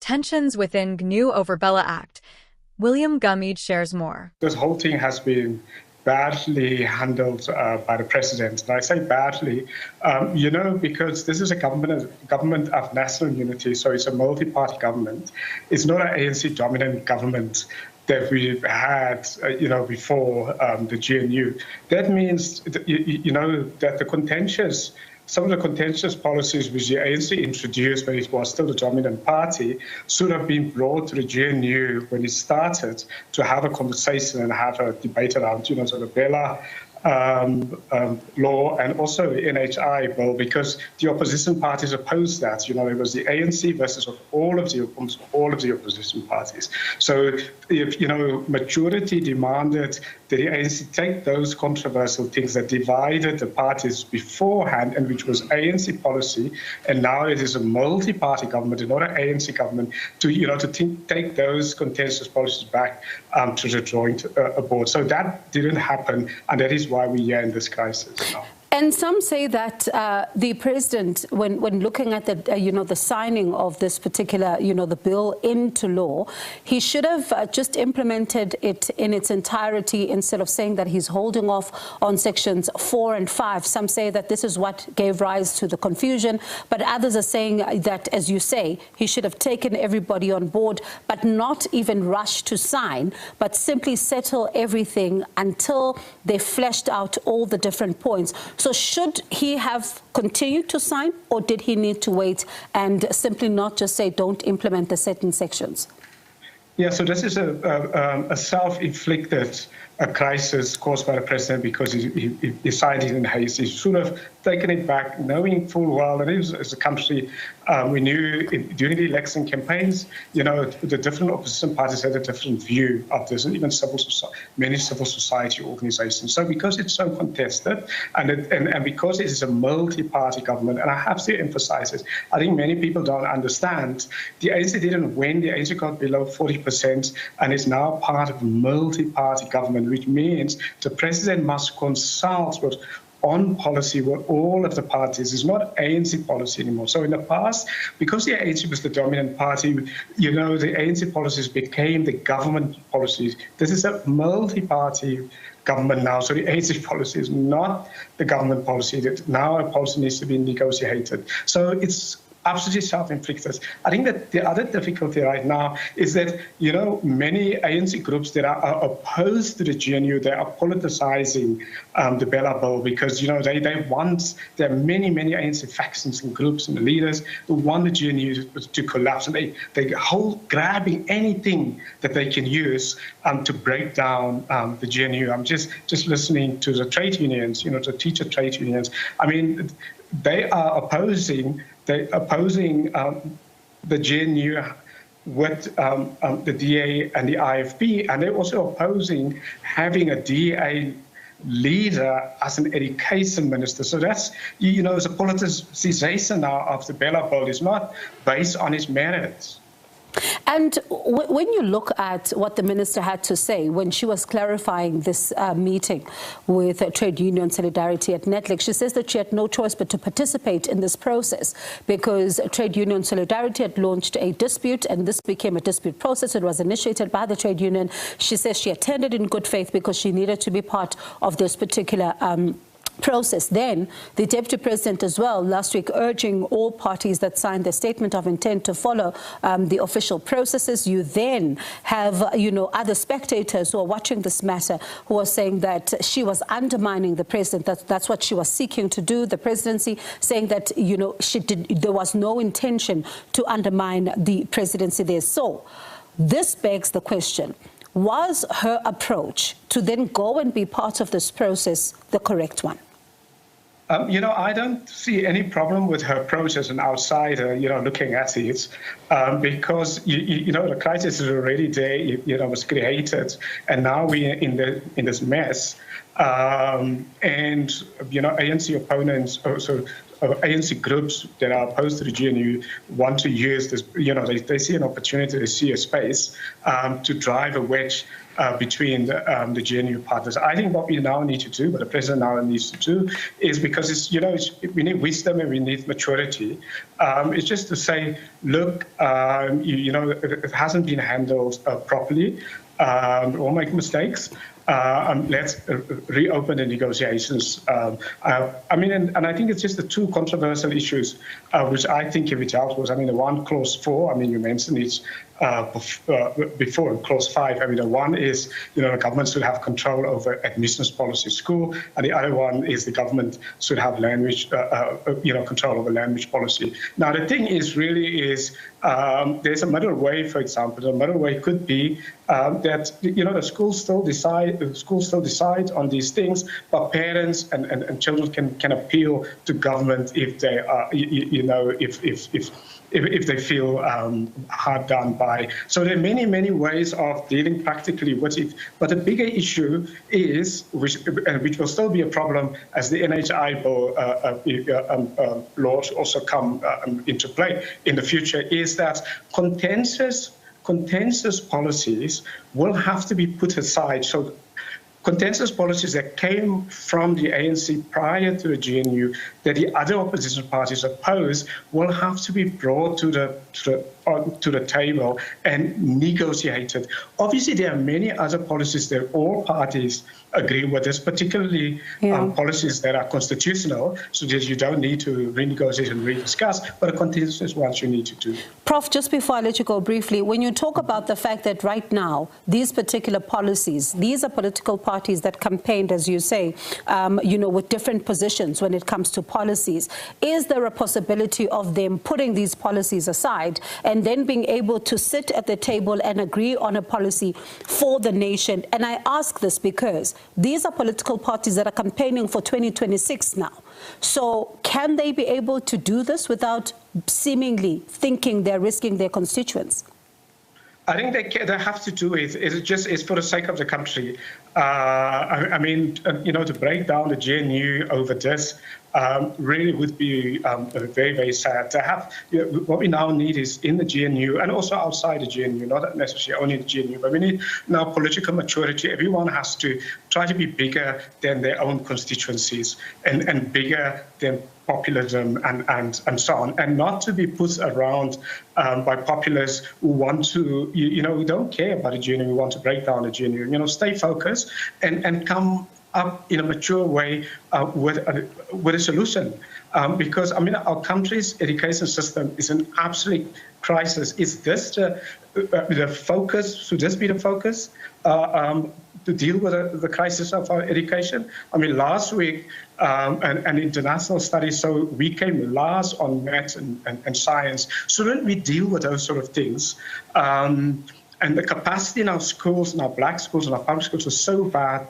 tensions within GNU over BELA Act. William Gumede shares more. This whole thing has been badly handled by the president. And I say badly, because this is a government of national unity, so it's a multi-party government. It's not an ANC-dominant government that we've had, before the GNU. That means, that some of the contentious policies which the ANC introduced when it was still the dominant party should have been brought to the GNU when it started to have a conversation and have a debate around, so the BELA law and also the NHI bill, because the opposition parties opposed that. There was the ANC versus all of the opposition parties. So if, majority demanded that the ANC take those controversial things that divided the parties beforehand and which was ANC policy, and now it is a multi-party government and not an ANC government, to take those contentious policies back to the drawing board. So that didn't happen, and that is why we are in this crisis now. And some say that the president, when looking at the, the signing of this particular, the bill into law, he should have just implemented it in its entirety instead of saying that he's holding off on sections 4 and 5. Some say that this is what gave rise to the confusion, but others are saying that, as you say, he should have taken everybody on board, but not even rush to sign, but simply settle everything until they fleshed out all the different points. So should he have continued to sign, or did he need to wait and simply not just say don't implement the certain sections? Yeah, so this is a self-inflicted crisis caused by the president because he decided in haste. He should have taken it back, knowing full well that as a country, we knew during the election campaigns, the different opposition parties had a different view of this, and even many civil society organizations. So because it's so contested, and because it is a multi-party government, and I have to emphasize it, I think many people don't understand, the ANC didn't win, the ANC got below 40%, and is now part of a multi-party government, which means the president must consult on policy with all of the parties. It's not ANC policy anymore. So in the past, because the ANC was the dominant party, the ANC policies became the government policies. This is a multi-party government now, so the ANC policy is not the government policy. That now a policy needs to be negotiated. So it's absolutely self-inflicted. I think that the other difficulty right now is that, many ANC groups that are opposed to the GNU, they are politicizing the BELA bill because, there are many ANC factions and groups and leaders who want the GNU to collapse, and they grabbing anything that they can use to break down the GNU. I'm just listening to the trade unions, the teacher trade unions. I mean, they are opposing the GNU with the DA and the IFP, and they're also opposing having a DA leader as an education minister. So that's, it's a politicization now of the BELA bill. It's not based on its merits. And when you look at what the minister had to say when she was clarifying this meeting with Trade Union Solidarity at Netflix, she says that she had no choice but to participate in this process because Trade Union Solidarity had launched a dispute, and this became a dispute process. It was initiated by the trade union. She says she attended in good faith because she needed to be part of this particular process. Then the deputy president as well last week urging all parties that signed the statement of intent to follow the official processes. You then have other spectators who are watching this matter who are saying that she was undermining the president. That's what she was seeking to do, the presidency, saying that there was no intention to undermine the presidency there. So this begs the question, was her approach to then go and be part of this process the correct one? I don't see any problem with her approach as an outsider, looking at it, because, the crisis is already there, was created, and now we're in this mess. And, ANC opponents also ANC groups that are opposed to the GNU want to use this, they see an opportunity, they see a space to drive a wedge between the GNU partners. I think what we now need to do, what the president now needs to do, is because we need wisdom and we need maturity. It's just to say, look, it hasn't been handled properly. We'll make mistakes. Let's reopen the negotiations. And I think it's just the two controversial issues which I think if it dealt with. The one, clause 4, you mentioned it before, clause 5. The one is, the government should have control over admissions policy school, and the other one is the government should have language, control over language policy. Now, the thing is there's a middle way, for example. The middle way could be that, the schools still decide on these things, but parents and children can appeal to government if they are, if they feel hard done by. So there are many ways of dealing practically with it. But the bigger issue is, which will still be a problem as the NHI bill laws also come into play in the future, is that contentious policies will have to be put aside. So contentious policies that came from the ANC prior to the GNU that the other opposition parties oppose will have to be brought to the table and negotiated. Obviously, there are many other policies that all parties agree with this, particularly policies that are constitutional, so that you don't need to renegotiate and rediscuss, but a contentious ones you need to do. Prof, just before I let you go briefly, when you talk about the fact that right now, these particular policies, these are political parties that campaigned, as you say, with different positions when it comes to policies. Is there a possibility of them putting these policies aside and then being able to sit at the table and agree on a policy for the nation? And I ask this because these are political parties that are campaigning for 2026 now. So can they be able to do this without seemingly thinking they're risking their constituents? I think they have to do it. It's for the sake of the country. To break down the GNU over this really would be very, very sad. To have what we now need is in the GNU and also outside the GNU, not necessarily only the GNU, but we need now political maturity. Everyone has to try to be bigger than their own constituencies and bigger than populism and so on, and not to be put around by populists who want to, who don't care about the GNU, who want to break down the GNU. Stay focused and come up in a mature way with a solution. Because, our country's education system is an absolute crisis. Is this the focus? Should this be the focus to deal with the crisis of our education? Last week, an international study, so we came last on maths and science. Shouldn't we deal with those sort of things? And the capacity in our schools, in our black schools, and our public schools is so bad.